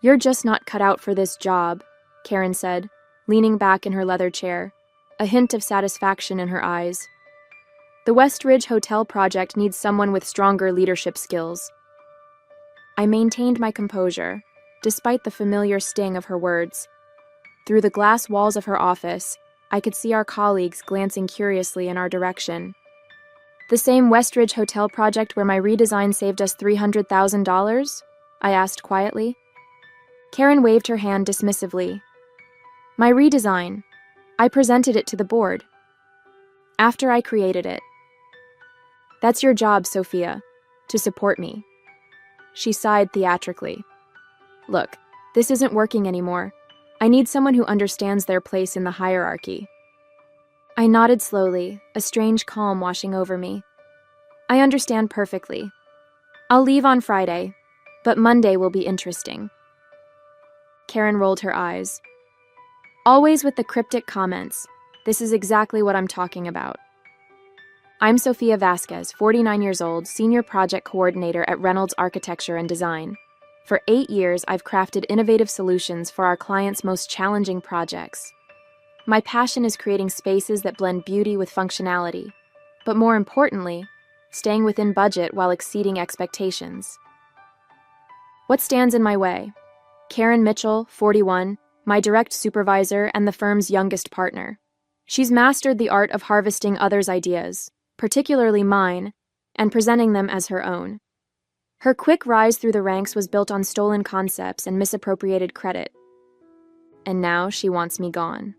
"You're just not cut out for this job," Karen said, leaning back in her leather chair, a hint of satisfaction in her eyes. "The Westridge Hotel project needs someone with stronger leadership skills." I maintained my composure, despite the familiar sting of her words. Through the glass walls of her office, I could see our colleagues glancing curiously in our direction. "The same Westridge Hotel project where my redesign saved us $300,000? I asked quietly. Karen waved her hand dismissively. "My redesign. I presented it to the board. After I created it. That's your job, Sophia, to support me." She sighed theatrically. "Look, this isn't working anymore. I need someone who understands their place in the hierarchy." I nodded slowly, a strange calm washing over me. "I understand perfectly. I'll leave on Friday, but Monday will be interesting." Karen rolled her eyes. Always with the cryptic comments, "This is exactly what I'm talking about." "I'm Sophia Vasquez, 49 years old, Senior Project Coordinator at Reynolds Architecture and Design. For 8 years, I've crafted innovative solutions for our clients' most challenging projects. My passion is creating spaces that blend beauty with functionality, but more importantly, staying within budget while exceeding expectations. What stands in my way? Karen Mitchell, 41, my direct supervisor and the firm's youngest partner. She's mastered the art of harvesting others' ideas, particularly mine, and presenting them as her own. Her quick rise through the ranks was built on stolen concepts and misappropriated credit. And now she wants me gone.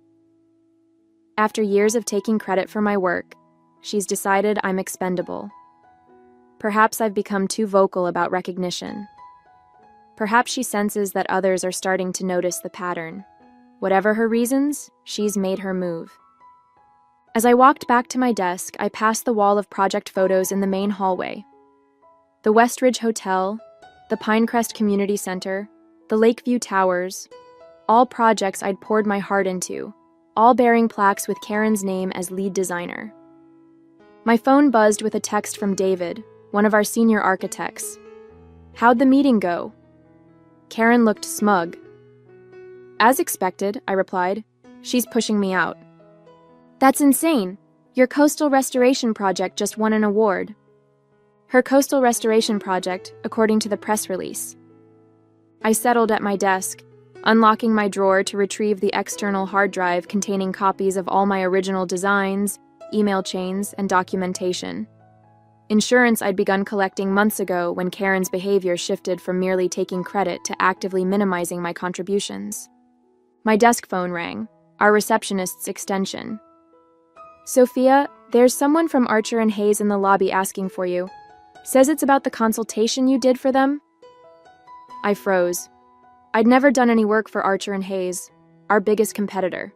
After years of taking credit for my work, she's decided I'm expendable. Perhaps I've become too vocal about recognition. Perhaps she senses that others are starting to notice the pattern. Whatever her reasons, she's made her move. As I walked back to my desk, I passed the wall of project photos in the main hallway. The Westridge Hotel, the Pinecrest Community Center, the Lakeview Towers, all projects I'd poured my heart into, all bearing plaques with Karen's name as lead designer. My phone buzzed with a text from David, one of our senior architects. "How'd the meeting go?" Karen looked smug. "As expected," I replied. "She's pushing me out." "That's insane. Your coastal restoration project just won an award." Her coastal restoration project, according to the press release. I settled at my desk, unlocking my drawer to retrieve the external hard drive containing copies of all my original designs, email chains, and documentation. Insurance I'd begun collecting months ago when Karen's behavior shifted from merely taking credit to actively minimizing my contributions. My desk phone rang, our receptionist's extension. "Sophia, there's someone from Archer and Hayes in the lobby asking for you. Says it's about the consultation you did for them." I froze. I'd never done any work for Archer and Hayes, our biggest competitor.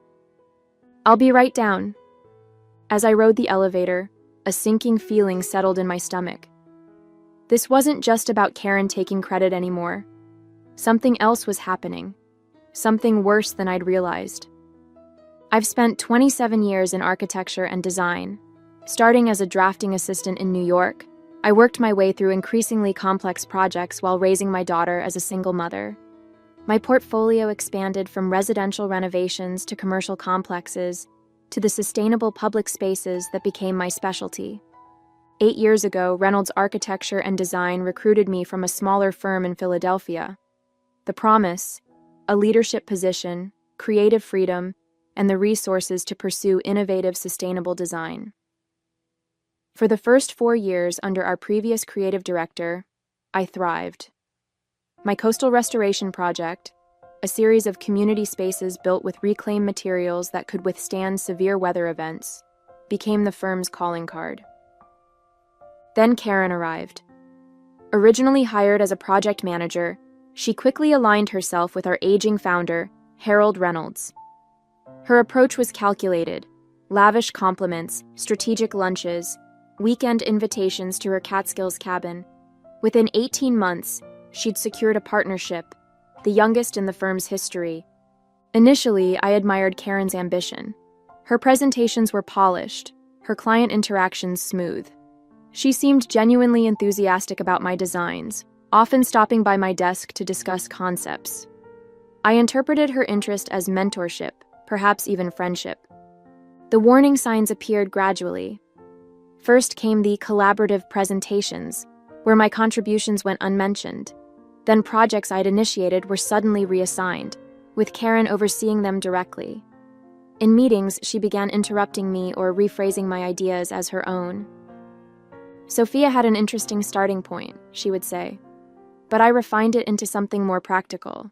"I'll be right down." As I rode the elevator, a sinking feeling settled in my stomach. This wasn't just about Karen taking credit anymore. Something else was happening. Something worse than I'd realized. I've spent 27 years in architecture and design. Starting as a drafting assistant in New York, I worked my way through increasingly complex projects while raising my daughter as a single mother. My portfolio expanded from residential renovations to commercial complexes to the sustainable public spaces that became my specialty. 8 years ago, Reynolds Architecture and Design recruited me from a smaller firm in Philadelphia. The promise, a leadership position, creative freedom, and the resources to pursue innovative, sustainable design. For the first 4 years under our previous creative director, I thrived. My coastal restoration project, a series of community spaces built with reclaimed materials that could withstand severe weather events, became the firm's calling card. Then Karen arrived. Originally hired as a project manager, she quickly aligned herself with our aging founder, Harold Reynolds. Her approach was calculated: lavish compliments, strategic lunches, weekend invitations to her Catskills cabin. Within 18 months, she'd secured a partnership, the youngest in the firm's history. Initially, I admired Karen's ambition. Her presentations were polished, her client interactions smooth. She seemed genuinely enthusiastic about my designs, often stopping by my desk to discuss concepts. I interpreted her interest as mentorship, perhaps even friendship. The warning signs appeared gradually. First came the collaborative presentations, where my contributions went unmentioned. Then projects I'd initiated were suddenly reassigned, with Karen overseeing them directly. In meetings, she began interrupting me or rephrasing my ideas as her own. Sophia had an interesting starting point, she would say, but I refined it into something more practical.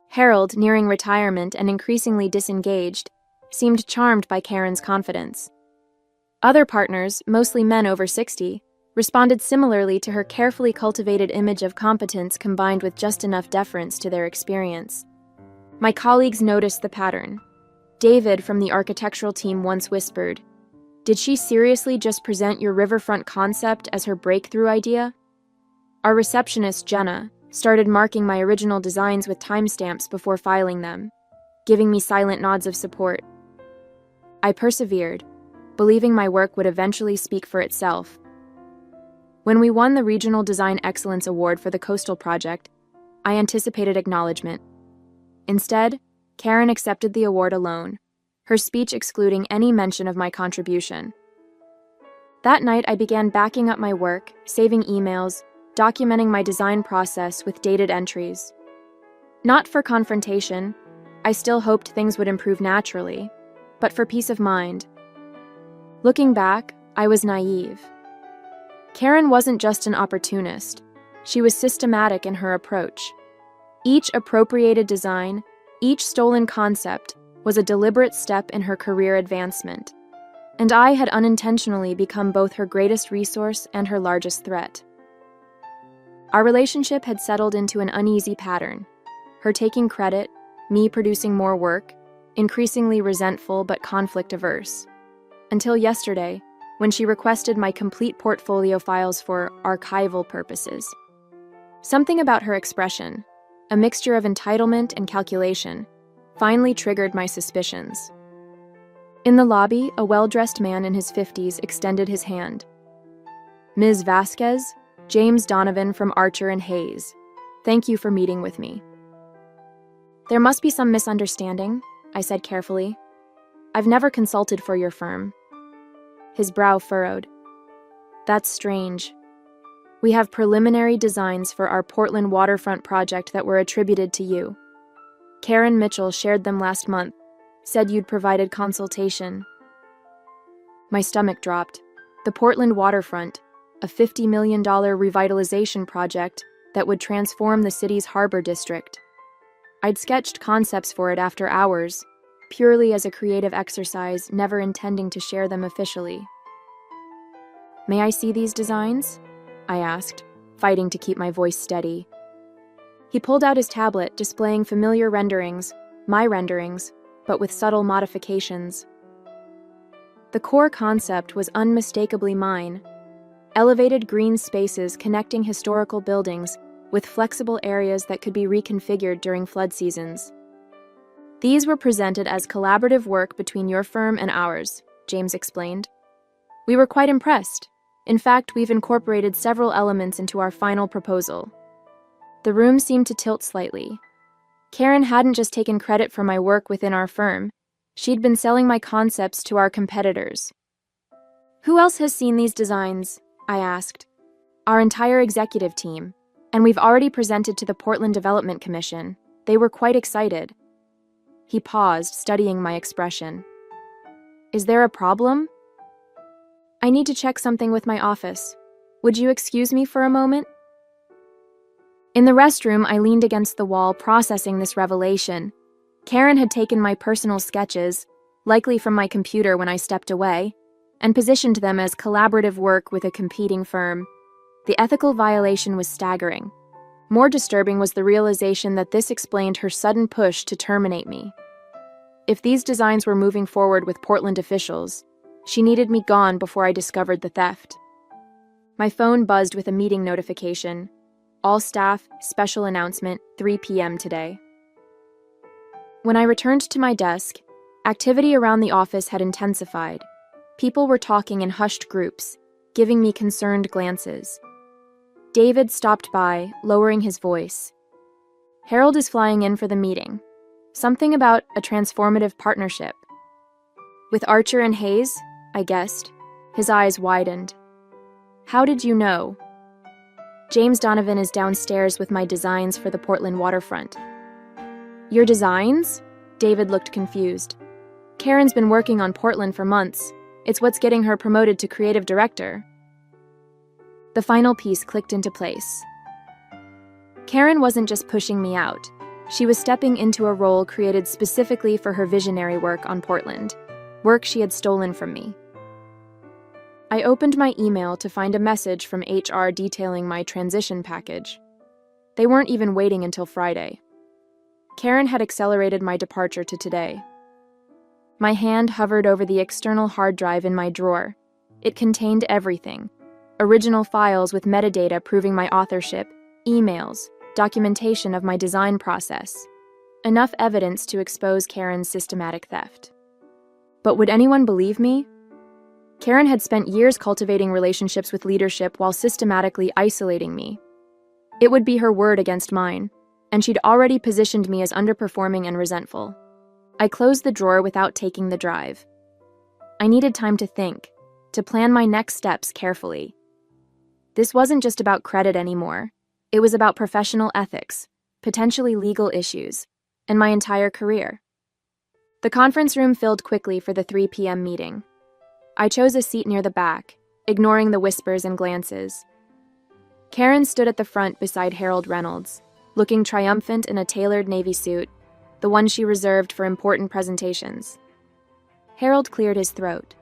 Harold, nearing retirement and increasingly disengaged, seemed charmed by Karen's confidence. Other partners, mostly men over 60, responded similarly to her carefully cultivated image of competence combined with just enough deference to their experience. My colleagues noticed the pattern. David from the architectural team once whispered, "Did she seriously just present your riverfront concept as her breakthrough idea?" Our receptionist, Jenna, started marking my original designs with timestamps before filing them, giving me silent nods of support. I persevered, believing my work would eventually speak for itself. When we won the Regional Design Excellence Award for the Coastal Project, I anticipated acknowledgement. Instead, Karen accepted the award alone, her speech excluding any mention of my contribution. That night, I began backing up my work, saving emails, documenting my design process with dated entries. Not for confrontation, I still hoped things would improve naturally, but for peace of mind. Looking back, I was naive. Karen wasn't just an opportunist. She was systematic in her approach. Each appropriated design, each stolen concept, was a deliberate step in her career advancement, and I had unintentionally become both her greatest resource and her largest threat. Our relationship had settled into an uneasy pattern, her taking credit, me producing more work, increasingly resentful but conflict-averse. Until yesterday, when she requested my complete portfolio files for archival purposes. Something about her expression, a mixture of entitlement and calculation, finally triggered my suspicions. In the lobby, a well-dressed man in his 50s extended his hand. "Ms. Vasquez, James Donovan from Archer and Hayes. Thank you for meeting with me." "There must be some misunderstanding," I said carefully. "I've never consulted for your firm." His brow furrowed. "That's strange. We have preliminary designs for our Portland waterfront project that were attributed to you. Karen Mitchell shared them last month, said you'd provided consultation." My stomach dropped. The Portland waterfront, a $50 million revitalization project that would transform the city's harbor district. I'd sketched concepts for it after hours, purely as a creative exercise, never intending to share them officially. "May I see these designs?" I asked, fighting to keep my voice steady. He pulled out his tablet, displaying familiar renderings, my renderings, but with subtle modifications. The core concept was unmistakably mine: elevated green spaces connecting historical buildings with flexible areas that could be reconfigured during flood seasons. "These were presented as collaborative work between your firm and ours," James explained. "We were quite impressed. In fact, we've incorporated several elements into our final proposal." The room seemed to tilt slightly. Karen hadn't just taken credit for my work within our firm. She'd been selling my concepts to our competitors. "Who else has seen these designs?" I asked. "Our entire executive team, and we've already presented to the Portland Development Commission. They were quite excited." He paused, studying my expression. "Is there a problem?" "I need to check something with my office. Would you excuse me for a moment?" In the restroom, I leaned against the wall, processing this revelation. Karen had taken my personal sketches, likely from my computer when I stepped away, and positioned them as collaborative work with a competing firm. The ethical violation was staggering. More disturbing was the realization that this explained her sudden push to terminate me. If these designs were moving forward with Portland officials, she needed me gone before I discovered the theft. My phone buzzed with a meeting notification. All staff, special announcement, 3 p.m. today. When I returned to my desk, activity around the office had intensified. People were talking in hushed groups, giving me concerned glances. David stopped by, lowering his voice. Harold is flying in for the meeting. Something about a transformative partnership. With Archer and Hayes, I guessed. His eyes widened. How did you know? James Donovan is downstairs with my designs for the Portland waterfront. Your designs? David looked confused. Karen's been working on Portland for months. It's what's getting her promoted to creative director. The final piece clicked into place. Karen wasn't just pushing me out. She was stepping into a role created specifically for her visionary work on Portland, work she had stolen from me. I opened my email to find a message from HR detailing my transition package. They weren't even waiting until Friday. Karen had accelerated my departure to today. My hand hovered over the external hard drive in my drawer. It contained everything. Original files with metadata proving my authorship, emails, documentation of my design process. Enough evidence to expose Karen's systematic theft. But would anyone believe me? Karen had spent years cultivating relationships with leadership while systematically isolating me. It would be her word against mine, and she'd already positioned me as underperforming and resentful. I closed the drawer without taking the drive. I needed time to think, to plan my next steps carefully. This wasn't just about credit anymore. It was about professional ethics, potentially legal issues, and my entire career. The conference room filled quickly for the 3 p.m. meeting. I chose a seat near the back, ignoring the whispers and glances. Karen stood at the front beside Harold Reynolds, looking triumphant in a tailored navy suit, the one she reserved for important presentations. Harold cleared his throat.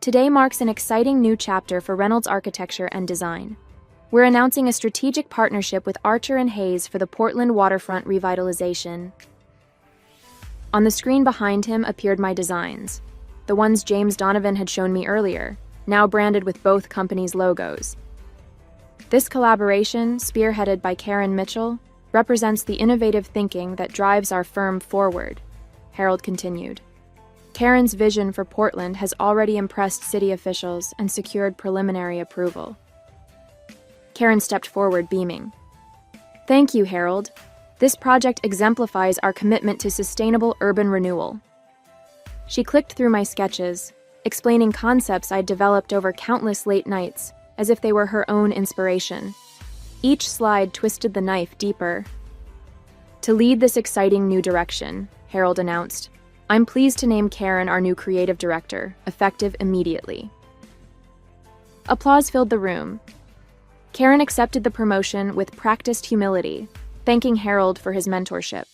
Today marks an exciting new chapter for Reynolds Architecture and Design. We're announcing a strategic partnership with Archer and Hayes for the Portland waterfront revitalization. On the screen behind him appeared my designs, the ones James Donovan had shown me earlier, now branded with both companies' logos. This collaboration, spearheaded by Karen Mitchell, represents the innovative thinking that drives our firm forward, Harold continued. Karen's vision for Portland has already impressed city officials and secured preliminary approval. Karen stepped forward, beaming. Thank you, Harold. This project exemplifies our commitment to sustainable urban renewal. She clicked through my sketches, explaining concepts I'd developed over countless late nights, as if they were her own inspiration. Each slide twisted the knife deeper. To lead this exciting new direction, Harold announced, I'm pleased to name Karen our new creative director, effective immediately. Applause filled the room. Karen accepted the promotion with practiced humility, thanking Harold for his mentorship.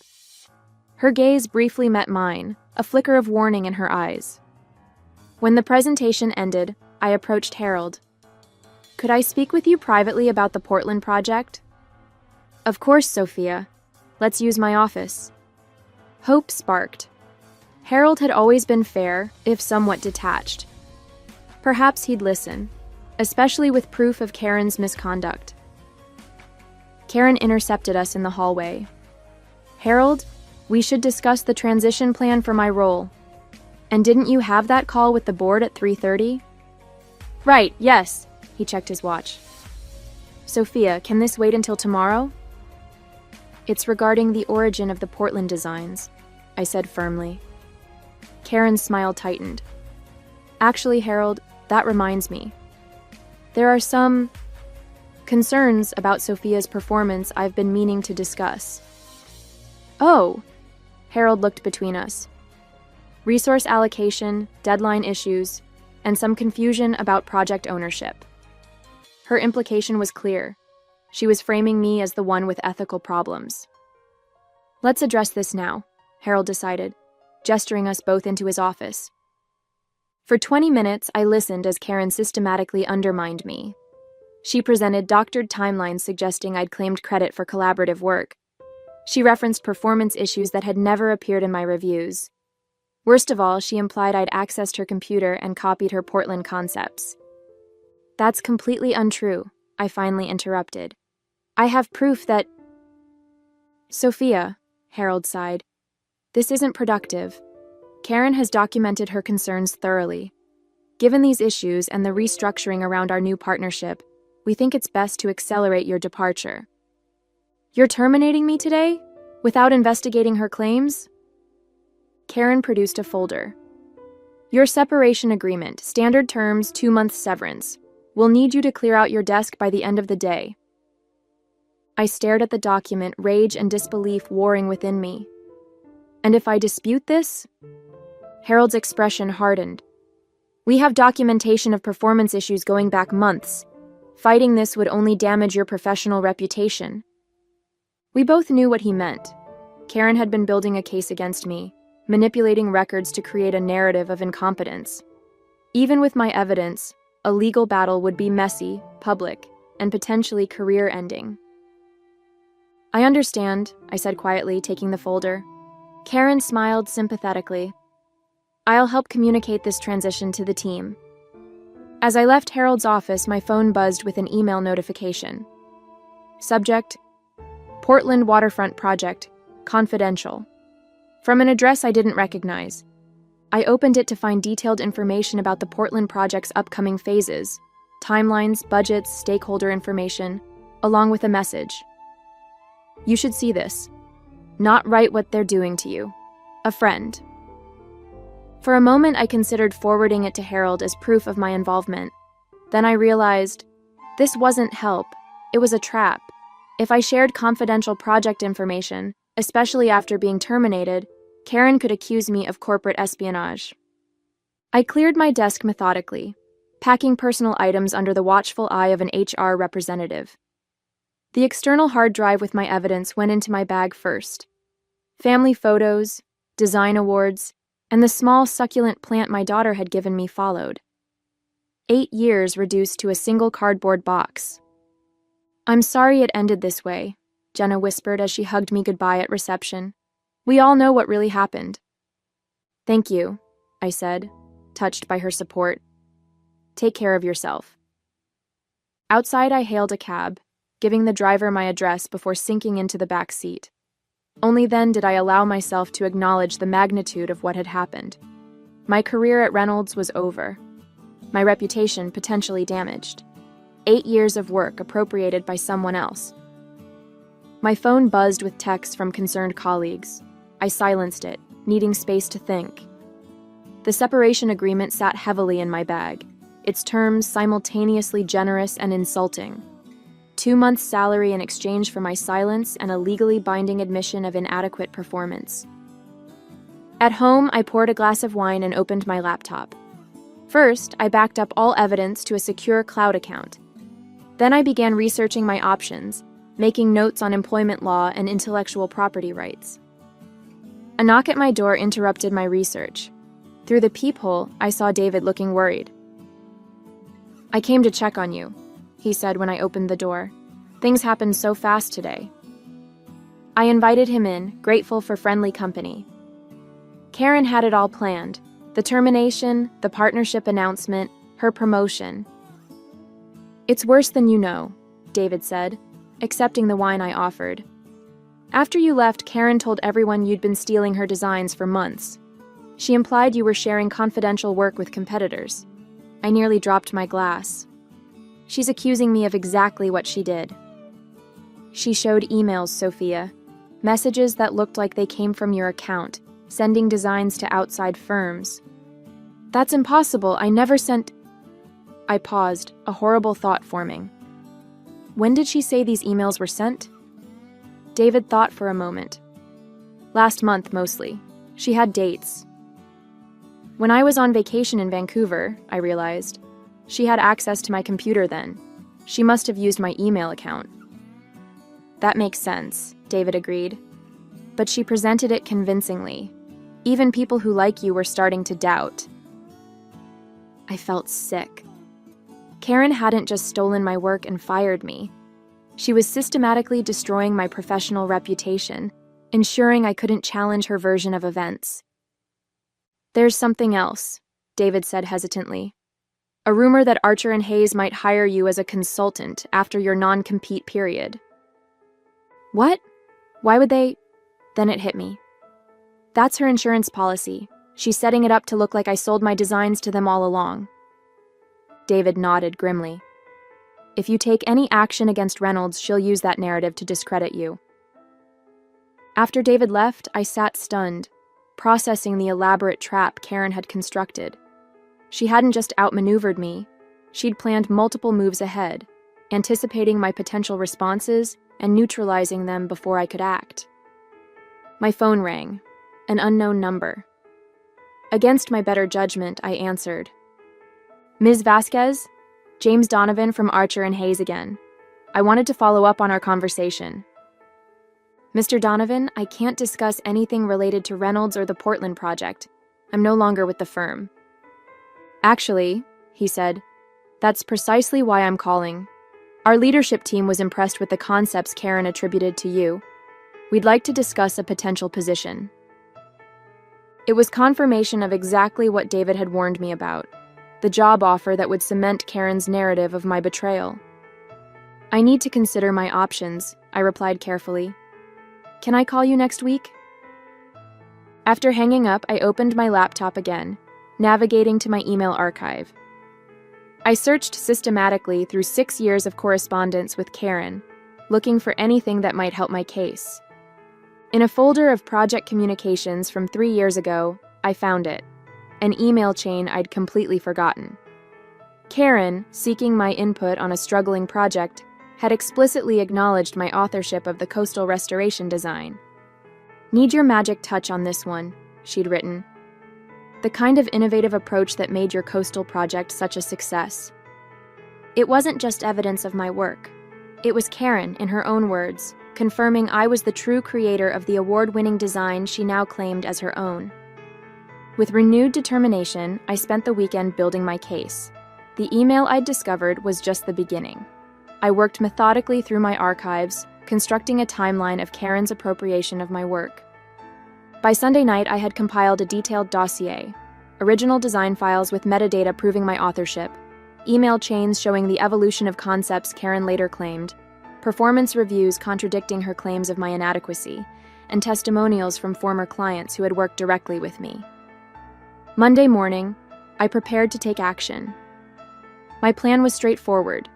Her gaze briefly met mine, a flicker of warning in her eyes. When the presentation ended, I approached Harold. Could I speak with you privately about the Portland project? Of course, Sophia. Let's use my office. Hope sparked. Harold had always been fair, if somewhat detached. Perhaps he'd listen, especially with proof of Karen's misconduct. Karen intercepted us in the hallway. Harold, we should discuss the transition plan for my role. And didn't you have that call with the board at 3:30? Right, yes. He checked his watch. Sophia, can this wait until tomorrow? It's regarding the origin of the Portland designs, I said firmly. Karen's smile tightened. Actually, Harold, that reminds me. There are some concerns about Sophia's performance I've been meaning to discuss. Oh, Harold looked between us. Resource allocation, deadline issues, and some confusion about project ownership. Her implication was clear. She was framing me as the one with ethical problems. Let's address this now, Harold decided, gesturing us both into his office. For 20 minutes, I listened as Karen systematically undermined me. She presented doctored timelines suggesting I'd claimed credit for collaborative work. She referenced performance issues that had never appeared in my reviews. Worst of all, she implied I'd accessed her computer and copied her Portland concepts. That's completely untrue, I finally interrupted. I have proof that... Sophia, Harold sighed. This isn't productive. Karen has documented her concerns thoroughly. Given these issues and the restructuring around our new partnership, we think it's best to accelerate your departure. You're terminating me today? Without investigating her claims? Karen produced a folder. Your separation agreement, standard terms, 2-month severance. We'll need you to clear out your desk by the end of the day. I stared at the document, rage and disbelief warring within me. And if I dispute this? Harold's expression hardened. We have documentation of performance issues going back months. Fighting this would only damage your professional reputation. We both knew what he meant. Karen had been building a case against me, manipulating records to create a narrative of incompetence. Even with my evidence, a legal battle would be messy, public, and potentially career-ending. I understand, I said quietly, taking the folder. Karen smiled sympathetically. I'll help communicate this transition to the team. As I left Harold's office, my phone buzzed with an email notification. Subject: Portland Waterfront Project, confidential. From an address I didn't recognize. I opened it to find detailed information about the Portland project's upcoming phases, timelines, budgets, stakeholder information, along with a message. You should see this. Not write what they're doing to you. A friend. For a moment, I considered forwarding it to Harold as proof of my involvement. Then I realized, this wasn't help. It was a trap. If I shared confidential project information, especially after being terminated, Karen could accuse me of corporate espionage. I cleared my desk methodically, packing personal items under the watchful eye of an HR representative. The external hard drive with my evidence went into my bag first. Family photos, design awards, and the small succulent plant my daughter had given me followed. 8 years reduced to a single cardboard box. I'm sorry it ended this way, Jenna whispered as she hugged me goodbye at reception. We all know what really happened. Thank you, I said, touched by her support. Take care of yourself. Outside, I hailed a cab, giving the driver my address before sinking into the back seat. Only then did I allow myself to acknowledge the magnitude of what had happened. My career at Reynolds was over. My reputation potentially damaged. 8 years of work appropriated by someone else. My phone buzzed with texts from concerned colleagues. I silenced it, needing space to think. The separation agreement sat heavily in my bag, its terms simultaneously generous and insulting. 2 months' salary in exchange for my silence and a legally binding admission of inadequate performance. At home, I poured a glass of wine and opened my laptop. First, I backed up all evidence to a secure cloud account. Then I began researching my options, making notes on employment law and intellectual property rights. A knock at my door interrupted my research. Through the peephole, I saw David looking worried. I came to check on you, he said when I opened the door. Things happened so fast today. I invited him in, grateful for friendly company. Karen had it all planned. The termination, the partnership announcement, her promotion. It's worse than you know, David said, accepting the wine I offered. After you left, Karen told everyone you'd been stealing her designs for months. She implied you were sharing confidential work with competitors. I nearly dropped my glass. She's accusing me of exactly what she did. She showed emails, Sophia. Messages that looked like they came from your account, sending designs to outside firms. That's impossible. I never sent... I paused, a horrible thought forming. When did she say these emails were sent? David thought for a moment. Last month, mostly. She had dates. When I was on vacation in Vancouver, I realized, she had access to my computer then. She must have used my email account. That makes sense, David agreed. But she presented it convincingly. Even people who like you were starting to doubt. I felt sick. Karen hadn't just stolen my work and fired me. She was systematically destroying my professional reputation, ensuring I couldn't challenge her version of events. There's something else, David said hesitantly. A rumor that Archer and Hayes might hire you as a consultant after your non-compete period. What? Why would they? Then it hit me. That's her insurance policy. She's setting it up to look like I sold my designs to them all along. David nodded grimly. If you take any action against Reynolds, she'll use that narrative to discredit you." After David left, I sat stunned, processing the elaborate trap Karen had constructed. She hadn't just outmaneuvered me, she'd planned multiple moves ahead, anticipating my potential responses and neutralizing them before I could act. My phone rang, an unknown number. Against my better judgment, I answered. "Ms. Vasquez? James Donovan from Archer and Hayes again. I wanted to follow up on our conversation." "Mr. Donovan, I can't discuss anything related to Reynolds or the Portland project. I'm no longer with the firm." "Actually," he said, "that's precisely why I'm calling. Our leadership team was impressed with the concepts Karen attributed to you. We'd like to discuss a potential position." It was confirmation of exactly what David had warned me about, the job offer that would cement Karen's narrative of my betrayal. "I need to consider my options," I replied carefully. "Can I call you next week?" After hanging up, I opened my laptop again, navigating to my email archive. I searched systematically through 6 years of correspondence with Karen, looking for anything that might help my case. In a folder of project communications from 3 years ago, I found it, an email chain I'd completely forgotten. Karen, seeking my input on a struggling project, had explicitly acknowledged my authorship of the coastal restoration design. "Need your magic touch on this one," she'd written. "The kind of innovative approach that made your coastal project such a success." It wasn't just evidence of my work. It was Karen, in her own words, confirming I was the true creator of the award-winning design she now claimed as her own. With renewed determination, I spent the weekend building my case. The email I'd discovered was just the beginning. I worked methodically through my archives, constructing a timeline of Karen's appropriation of my work. By Sunday night, I had compiled a detailed dossier, original design files with metadata proving my authorship, email chains showing the evolution of concepts Karen later claimed, performance reviews contradicting her claims of my inadequacy, and testimonials from former clients who had worked directly with me. Monday morning, I prepared to take action. My plan was straightforward.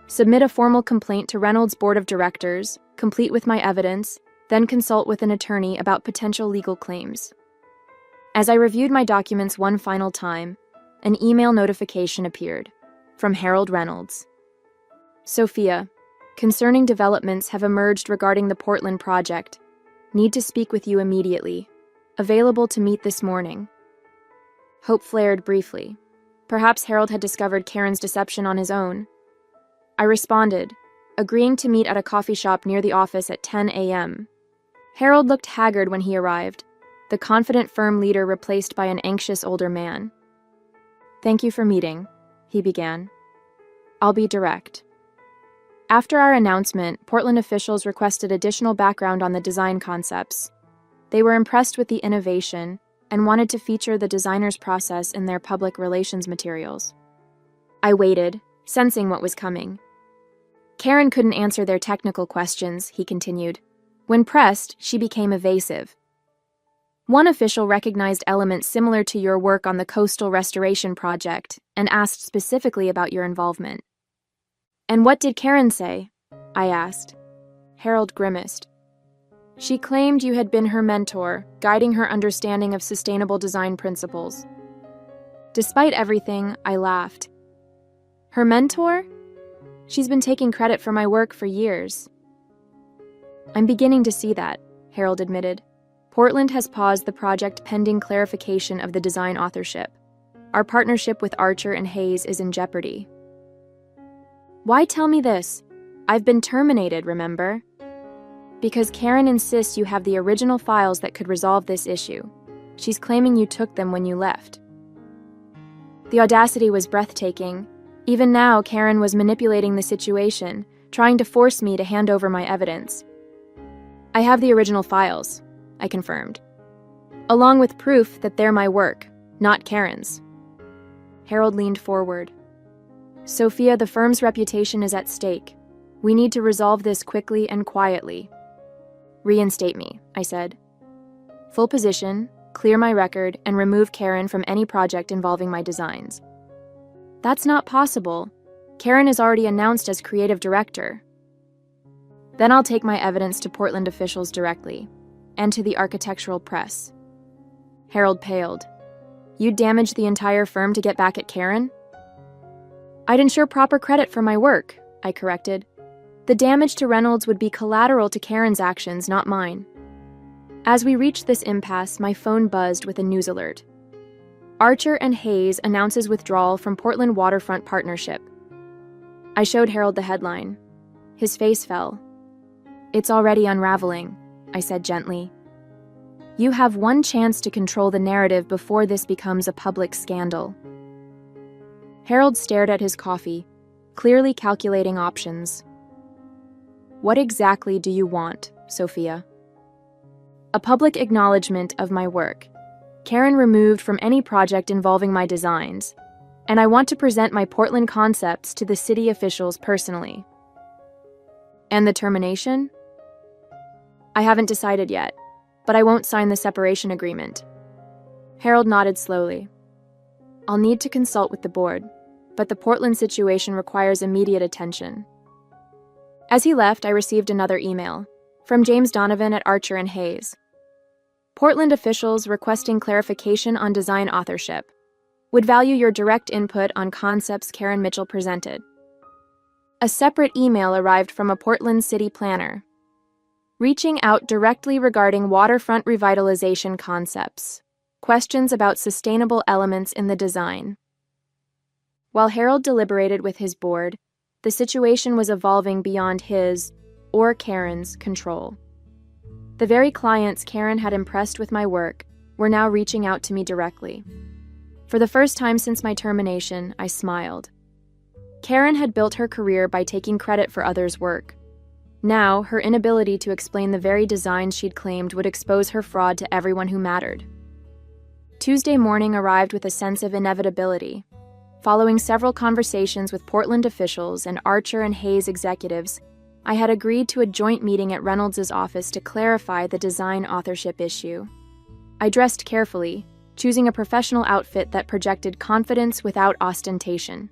Submit a formal complaint to Reynolds' board of directors, complete with my evidence, then consult with an attorney about potential legal claims. As I reviewed my documents one final time, an email notification appeared, from Harold Reynolds. "Sophia, concerning developments have emerged regarding the Portland project. Need to speak with you immediately. Available to meet this morning." Hope flared briefly. Perhaps Harold had discovered Karen's deception on his own. I responded, agreeing to meet at a coffee shop near the office at 10 a.m. Harold looked haggard when he arrived, the confident firm leader replaced by an anxious older man. "Thank you for meeting," he began. "I'll be direct." After our announcement, Portland officials requested additional background on the design concepts. They were impressed with the innovation and wanted to feature the designer's process in their public relations materials. I waited, sensing what was coming. Karen couldn't answer their technical questions, he continued. When pressed, she became evasive. One official recognized elements similar to your work on the coastal restoration project and asked specifically about your involvement. "And what did Karen say?" I asked. Harold grimaced. "She claimed you had been her mentor, guiding her understanding of sustainable design principles." Despite everything, I laughed. "Her mentor? She's been taking credit for my work for years." "I'm beginning to see that," Harold admitted. "Portland has paused the project pending clarification of the design authorship. Our partnership with Archer and Hayes is in jeopardy." "Why tell me this? I've been terminated, remember?" "Because Karen insists you have the original files that could resolve this issue. She's claiming you took them when you left." The audacity was breathtaking. Even now, Karen was manipulating the situation, trying to force me to hand over my evidence. "I have the original files," I confirmed, "along with proof that they're my work, not Karen's." Harold leaned forward. "Sophia, the firm's reputation is at stake. We need to resolve this quickly and quietly." "Reinstate me," I said. "Full position, clear my record, and remove Karen from any project involving my designs." "That's not possible. Karen is already announced as creative director. Then I'll take my evidence to Portland officials directly, and to the architectural press. Harold paled. You'd damage the entire firm to get back at Karen? I'd ensure proper credit for my work, I corrected. The damage to Reynolds would be collateral to Karen's actions, not mine. As we reached this impasse, my phone buzzed with a news alert. Archer and Hayes announces withdrawal from Portland Waterfront Partnership. I showed Harold the headline. His face fell. It's already unraveling, I said gently. You have one chance to control the narrative before this becomes a public scandal. Harold stared at his coffee, clearly calculating options. What exactly do you want, Sophia? A public acknowledgement of my work. Karen removed from any project involving my designs, and I want to present my Portland concepts to the city officials personally. And the termination? I haven't decided yet, but I won't sign the separation agreement. Harold nodded slowly. I'll need to consult with the board, but the Portland situation requires immediate attention. As he left, I received another email from James Donovan at Archer and Hayes. Portland officials requesting clarification on design authorship. Would value your direct input on concepts Karen Mitchell presented. A separate email arrived from a Portland city planner, reaching out directly regarding waterfront revitalization concepts, questions about sustainable elements in the design. While Harold deliberated with his board, the situation was evolving beyond his, or Karen's, control. The very clients Karen had impressed with my work were now reaching out to me directly. For the first time since my termination, I smiled. Karen had built her career by taking credit for others' work. Now, her inability to explain the very designs she'd claimed would expose her fraud to everyone who mattered. Tuesday morning arrived with a sense of inevitability. Following several conversations with Portland officials and Archer and Hayes executives, I had agreed to a joint meeting at Reynolds' office to clarify the design authorship issue. I dressed carefully, choosing a professional outfit that projected confidence without ostentation.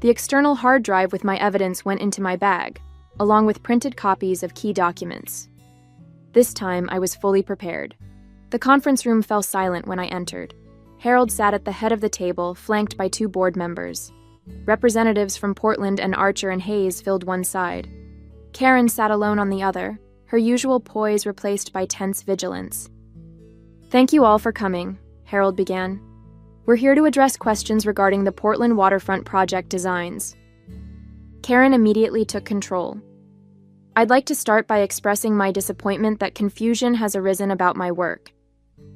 The external hard drive with my evidence went into my bag, along with printed copies of key documents. This time, I was fully prepared. The conference room fell silent when I entered. Harold sat at the head of the table, flanked by two board members. Representatives from Portland and Archer and Hayes filled one side. Karen sat alone on the other, her usual poise replaced by tense vigilance. Thank you all for coming, Harold began. We're here to address questions regarding the Portland waterfront project designs. Karen immediately took control. I'd like to start by expressing my disappointment that confusion has arisen about my work.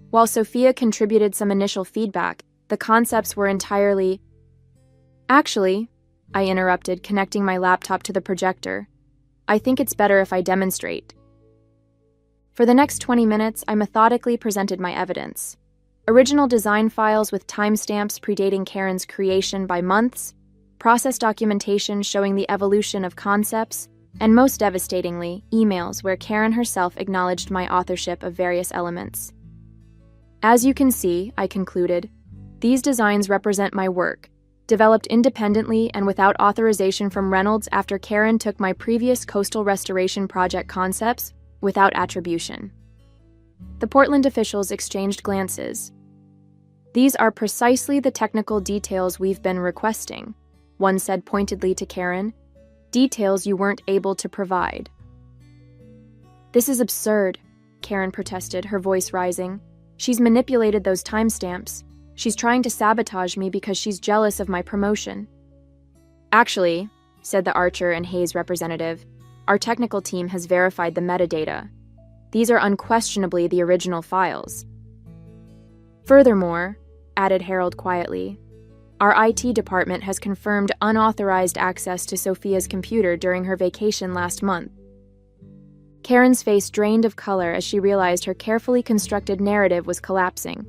While Sophia contributed some initial feedback, the concepts were entirely... Actually, I interrupted, connecting my laptop to the projector. I think it's better if I demonstrate. For the next 20 minutes, I methodically presented my evidence. Original design files with timestamps predating Karen's creation by months, process documentation showing the evolution of concepts, and most devastatingly, emails where Karen herself acknowledged my authorship of various elements. As you can see, I concluded, these designs represent my work, developed independently and without authorization from Reynolds after Karen took my previous coastal restoration project concepts without attribution. The Portland officials exchanged glances. These are precisely the technical details we've been requesting, one said pointedly to Karen, details you weren't able to provide. This is absurd, Karen protested, her voice rising. She's manipulated those timestamps. She's trying to sabotage me because she's jealous of my promotion. Actually, said the Archer and Hayes representative, our technical team has verified the metadata. These are unquestionably the original files. Furthermore, added Harold quietly, our IT department has confirmed unauthorized access to Sophia's computer during her vacation last month. Karen's face drained of color as she realized her carefully constructed narrative was collapsing.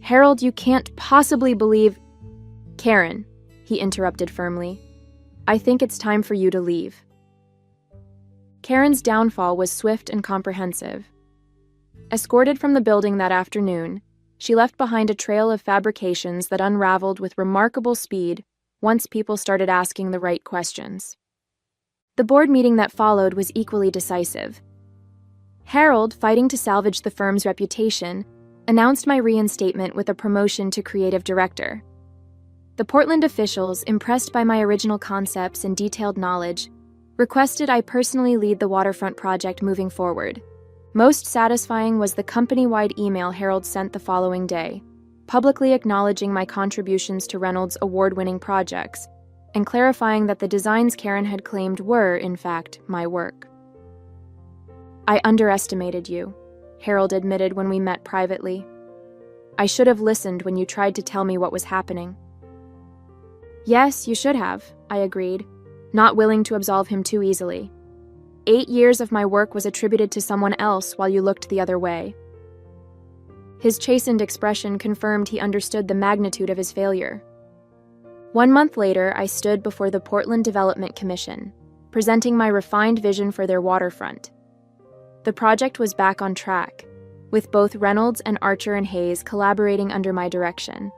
Harold, you can't possibly believe... Karen, he interrupted firmly, I think it's time for you to leave. Karen's downfall was swift and comprehensive. Escorted from the building that afternoon, she left behind a trail of fabrications that unraveled with remarkable speed once people started asking the right questions. The board meeting that followed was equally decisive. Harold, fighting to salvage the firm's reputation, announced my reinstatement with a promotion to creative director. The Portland officials, impressed by my original concepts and detailed knowledge, requested I personally lead the waterfront project moving forward. Most satisfying was the company-wide email Harold sent the following day, publicly acknowledging my contributions to Reynolds' award-winning projects and clarifying that the designs Karen had claimed were, in fact, my work. "I underestimated you," Harold admitted when we met privately. "I should have listened when you tried to tell me what was happening." "Yes, you should have," I agreed, not willing to absolve him too easily. 8 years of my work was attributed to someone else while you looked the other way. His chastened expression confirmed he understood the magnitude of his failure. 1 month later, I stood before the Portland Development Commission, presenting my refined vision for their waterfront. The project was back on track, with both Reynolds and Archer and Hayes collaborating under my direction,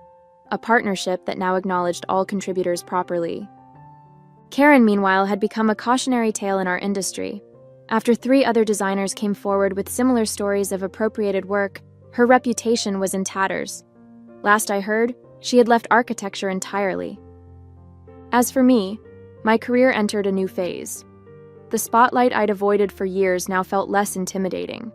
a partnership that now acknowledged all contributors properly. Karen, meanwhile, had become a cautionary tale in our industry. After 3 other designers came forward with similar stories of appropriated work, her reputation was in tatters. Last I heard, she had left architecture entirely. As for me, my career entered a new phase. The spotlight I'd avoided for years now felt less intimidating.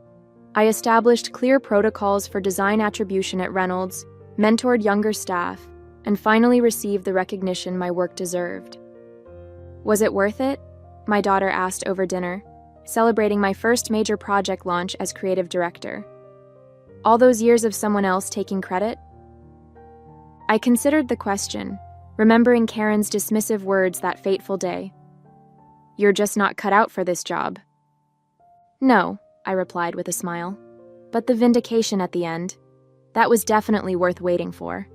I established clear protocols for design attribution at Reynolds, mentored younger staff, and finally received the recognition my work deserved. "Was it worth it?" my daughter asked over dinner, celebrating my first major project launch as creative director. "All those years of someone else taking credit?" I considered the question, remembering Karen's dismissive words that fateful day. "You're just not cut out for this job." "No," I replied with a smile. "But the vindication at the end, that was definitely worth waiting for."